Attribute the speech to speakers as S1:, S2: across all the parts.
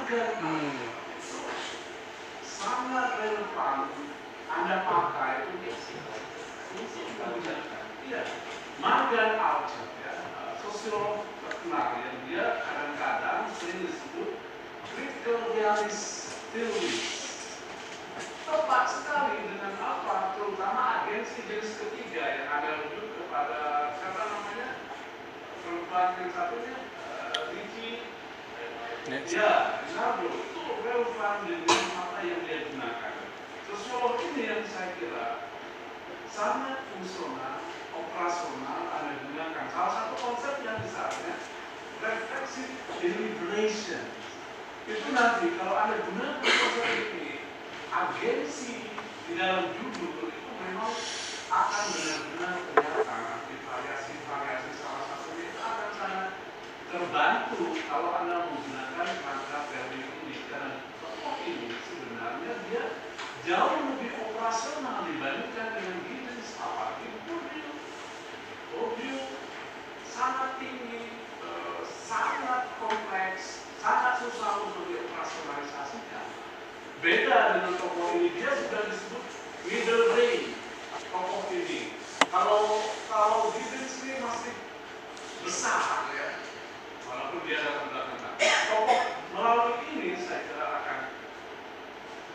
S1: marga itu sangat relevan Anda pakai untuk menggunakan. Iya, Margaret Atwood ya, sosiolog terkenal yang dia kadang-kadang sering disebut critical realist theory. Tepat sekali dengan apa, terutama agensi jenis ketiga yang ada rujuk kepada siapa namanya perempuan yang satunya, Ricky, ya, Leonardo, itu relevan dengan apa yang dia gunakan. Sosiolog ini yang saya kira sangat fungsional, operasional Anda gunakan. Salah satu konsep yang misalnya reflexive deliberation. Itu nanti kalau Anda gunakan konsep ini, agensi di dalam judul itu memang akan benar-benar kelihatan. Variasi-variasi salah satunya itu akan sangat terbantu kalau Anda menggunakan kata value ini, karena tokoh ini sebenarnya dia jauh lebih operasional dibandingkan dengan Giddens. Apalagi Bourdieu sangat tinggi, sangat kompleks, sangat susah untuk dioperasionalisasikan. Beda dengan tokoh ini, dia sudah disebut middle range tokoh ini. Kalau Giddens ini masih besar ya, walaupun dia dalam belakang. Tokoh melalui ini saya kira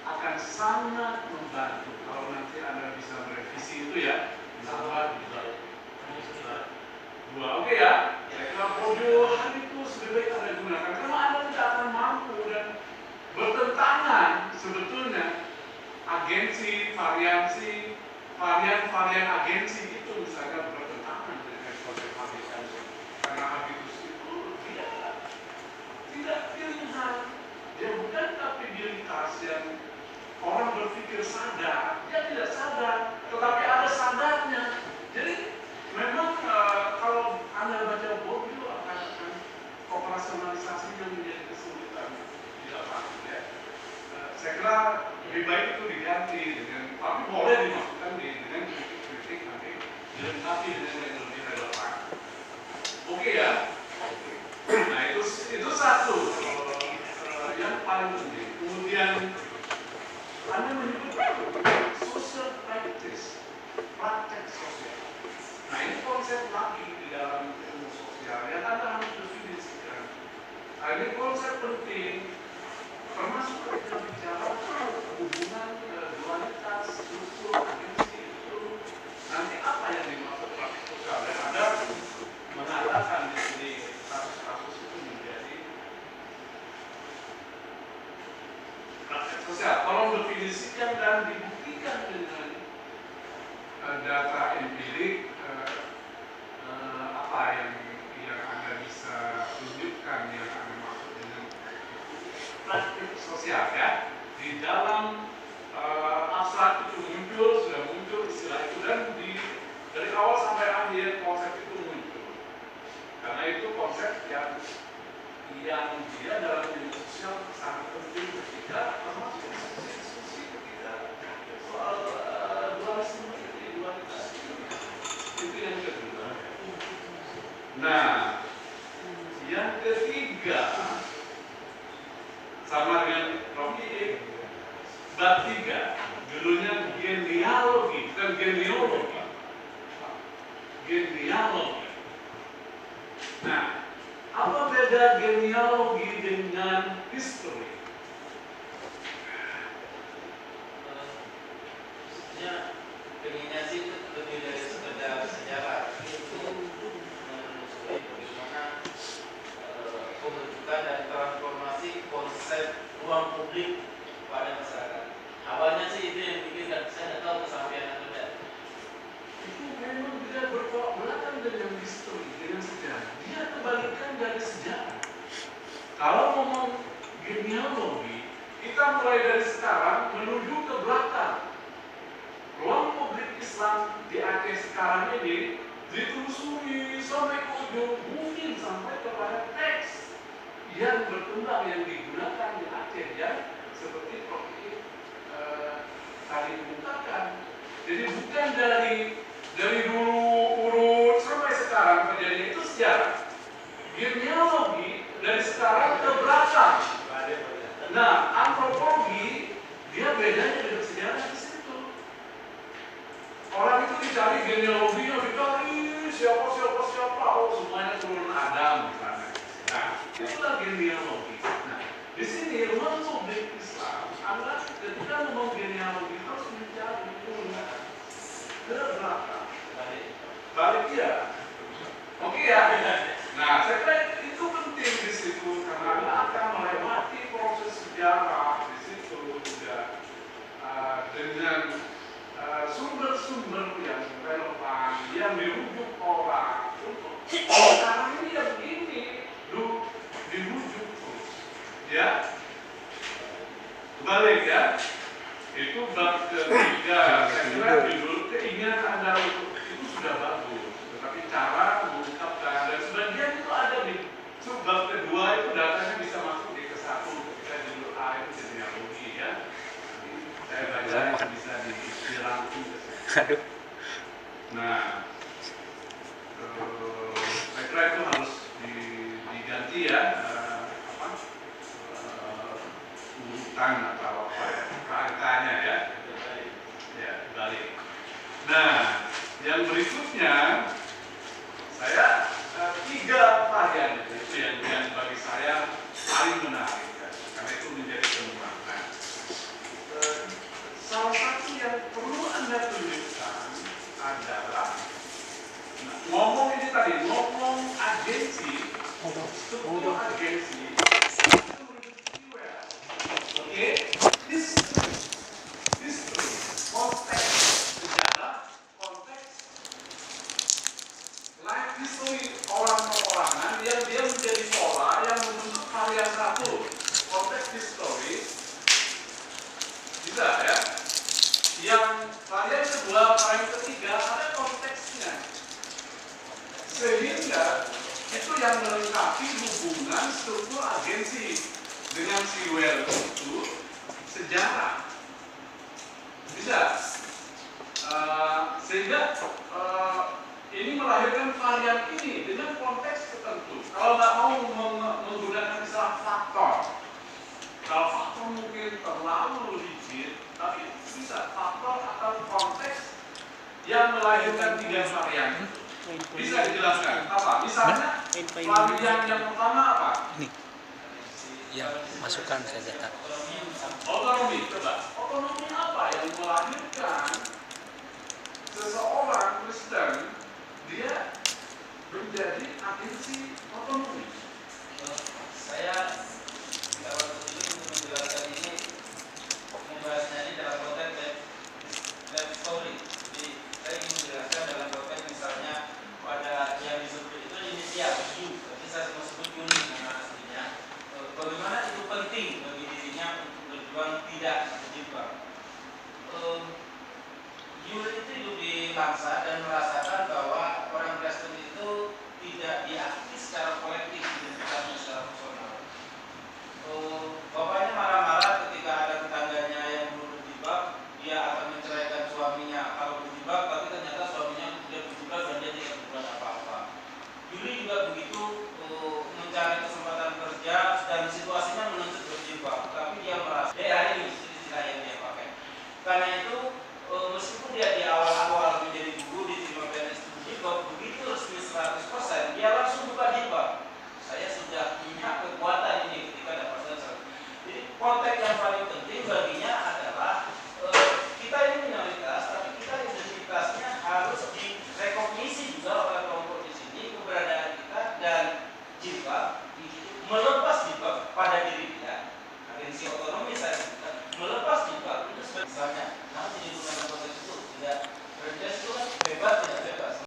S1: akan sangat membantu kalau nanti Anda bisa merevisi itu ya. Bisa dua, oke ya. Saya kira Bourdieu itu lebih baik Anda gunakan karena Anda tidak akan mampu dan bertentangan sebetulnya agensi, varian agensi itu misalnya bertentangan dengan konsep habitus. Karena habitus itu tidak pilihan, dia bukan kapabilitas yang orang berpikir sadar, dia tidak sadar, tetapi ada sadarnya. Jadi memang kalau Anda baca Bourdieu akan operasionalisasinya menjadi kesulitan di lapangan ya. Saya kira lebih baik itu diganti dengan, tapi boleh dimasukkan dengan kritik nanti dilengkapi dengan yang lebih relevan. Oke ya. Nah itu satu yang paling penting. Kemudian Anda menyebut social practice, praktek sosial. Nah ini konsep lagi di dalam ilmu sosial yang Anda harus definisikan. Nah ini konsep penting, termasuk ketika bicara hubungan dualitas, struktur, agensi itu nanti apa yang dimaksud praktek sosial. Dan Anda mengatakan di sini kasus-kasus itu menjadi praktek sosial. Tolong definisikan dan dibuktikan dengan data empirik apa yang Anda bisa tunjukkan yang Anda maksud dengan praktek sosial ya. Di dalam abstrak itu sudah muncul istilah itu dan dari awal sampai akhir konsep itu muncul. Karena itu konsep yang dia dalam ilmu sosial sangat penting ketika termasuk diskusi ketika soal dualisme dualitas itu yang kedua. Nah, yang ketiga sama dengan Rocky bab 3 judulnya genealogi, bukan genealogi. Genealogi. Nah, apa beda genealogi dengan history?
S2: Maksudnya genealogi itu lebih dari sekedar sejarah. Itu menelusuri bagaimana pembentukan dan transformasi konsep ruang publik pada masyarakat. Awalnya sih itu yang dipikirkan, saya tidak tahu kesampaian atau tidak.
S1: Itu memang tidak bertolak belakang dengan history, dengan sejarah. Dia kebalikan dari sejarah. Kalau ngomong genealogi, kita mulai dari sekarang menuju ke belakang. Ruang publik Islam di Aceh sekarang ini ditelusuri sampai ke ujung, mungkin sampai kepada teks yang berkembang yang digunakan di Aceh yang seperti Prof. tadi mengungkapkan. Jadi bukan dari dulu urut sampai sekarang terjadi itu sejarah. Genealogi dari sekarang ke belakang. Nah, antropologi dia bedanya dengan sejarah di situ. Orang itu dicari genealoginya, dicari siapa, oh semuanya turun Adam misalnya. Nah, itulah genealogi. Nah, di sini rumah publik Islam adalah ketika ngomong genealogi harus mencari turunan ke belakang. Balik ya. Oke ya. Nah, saya kira itu penting di situ karena Anda akan melewati proses sejarah di situ juga dengan sumber-sumber yang relevan, yang dirujuk orang untuk sekarang ini ya begini, dirujuk terus, ya. Balik ya. Itu bab ketiga. Saya kira judul keinginan Anda untuk itu sudah bagus, tetapi cara mengungkapkan dan sebagian itu ada di subbab kedua itu datanya bisa masuk di ke-1 ketika judul A itu genealogi ya. Saya baca bisa dirangkum ke situ. Nah, saya kira itu harus diganti ya urutan atau apa ya kerangkanya ya. Ya, balik. Nah, yang berikutnya saya 3 varian itu yang bagi saya paling menarik ya, karena itu menjadi temuan. Nah, salah satu yang perlu Anda tunjukkan adalah ngomong ini tadi, ngomong agensi, struktur agensi itu merujuk keyword. Oke, history, konteks sejarah, konteks life history orang-orangan yang dia menjadi pola yang membentuk varian 1, konteks history bisa ya. Yang varian kedua, varian ketiga ada konteksnya. Sehingga itu yang melengkapi hubungan struktur agensi dengan si well itu sejarah. Bisa. Sehingga ini melahirkan varian ini dengan konteks tertentu. Kalau nggak mau menggunakan istilah faktor, kalau faktor mungkin terlalu rigid, tapi bisa faktor atau konteks yang melahirkan 3 varian. Bisa dijelaskan apa? Misalnya varian yang pertama apa?
S3: Ini yang masukkan saya data.
S1: Otonomi, coba. Otonomi apa yang melahirkan seseorang Kristen dia menjadi agensi otonomi?
S2: Saya dapat petunjuk untuk menjelaskan ini, membahasnya ini dalam konteks life story. Jadi saya ingin menjelaskan dalam konteks misalnya pada yang disebut itu inisial U, tapi saya sebut Yuni nama aslinya. Bagaimana itu penting bagi dirinya untuk berjuang tidak terjebak. Yuni itu hidup di bangsa dan merasakan bahwa orang Kristen itu tidak diakui secara kolektif, identitasnya secara personal. Bapaknya marah-marah ketika ada tetangganya yang belum berjilbab, dia akan menceraikan suaminya kalau berjilbab, tapi ternyata suaminya tidak berjilbab dan dia tidak berbuat apa-apa. Yuli juga begitu, mencari kesempatan kerja dan situasinya menuntut berjilbab, tapi dia merasa hari ini istilah yang dia pakai. Karena itu meskipun dia di awal-awal menjadi guru di Timur PNS berjilbab, begitu resmi 100% dia langsung buka jilbab. Saya sudah punya kekuatan ini ketika dapat dasar. Jadi konteks yang paling penting baginya adalah kita ini minoritas, tapi kita identitasnya harus direkognisi juga oleh kelompok di sini keberadaan kita dan jilbab, melepas jilbab pada diri